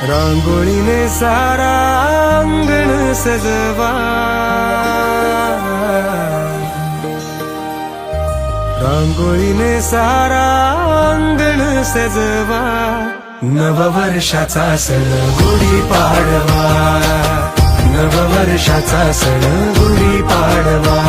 रांगोळीने सारा अंगण सजवा, रांगोळीने सारा अंगण सजवा, नववर्षाचा सण गुढीपाडवा, नववर्षाचा सण गुढीपाडवा.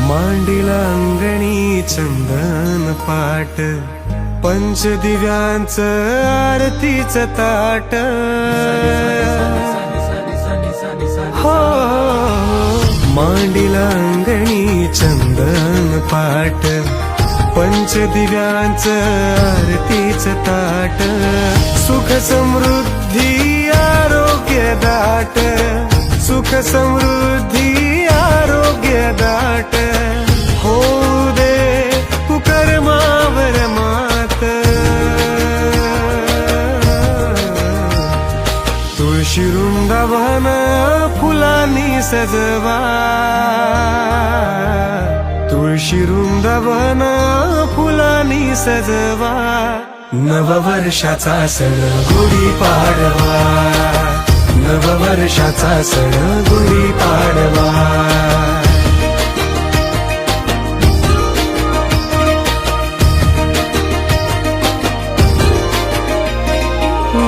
मांडीला अंगणी चंदन पाट, पंचदिव्यांचं आरतीचं ताट, हो मांडीला अंगणी चंदन पाट, पंचदिव्यांचं आरतीचं ताट, सुख समृद्धी आरोग्य दाट, सुख समृद्धी आरोग्य दाट, होऊ दे कुकर्मावर मात. तुळशी वृंदावन फुलांनी सजवा, तुळशी वृंदावन फुलांनी सजवा, नववर्षाचा सण गुढीपाडवा, नववर्षाचा सण गुढीपाडवा.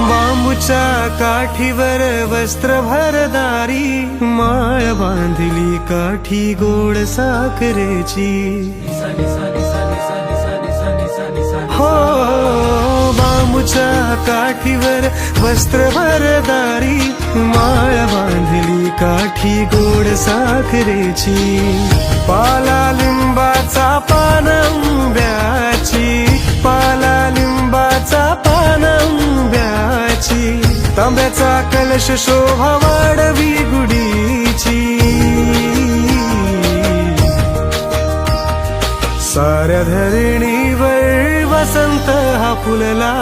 बांबूच्या काठीवर वस्त्र भरदारी, माळ बांधली काठी गोड साखरेची, हो बांबूच्या काठीवर वस्त्र भरदारी, माळ बांधली काठी गोड साखरेची, पाला लिंबाचा पान आंब्याची, पाला लिंबाचा पान आंब्याची, तांब्याचा कलश शोभा वाढवी गुढीची. साऱ्या धरणीवर वसंत हा फुलला,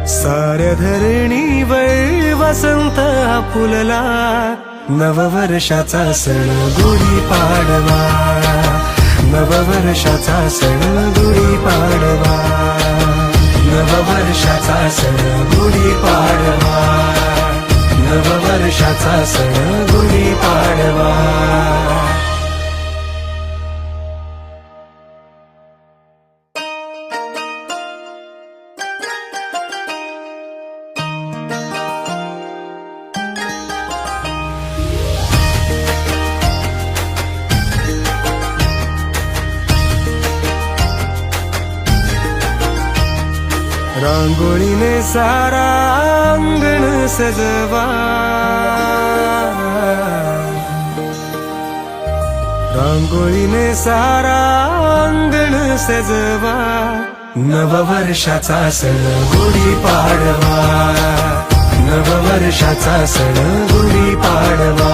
साऱ्या धरणीवर वसंत हा फुलला, नववर्षाचा सण गुढीपाडवा, नववर्षाचा सण गुढीपाडवा, नववर्षाचा सण गुढीपाडवा, नववर्षाचा सण गुढीपाडवा. रांगोळीने सारा अंगण सजवा, रांगोळीने सारा अंगण सजवा, नववर्षाचा सण गुढीपाडवा, नववर्षाचा सण गुढीपाडवा.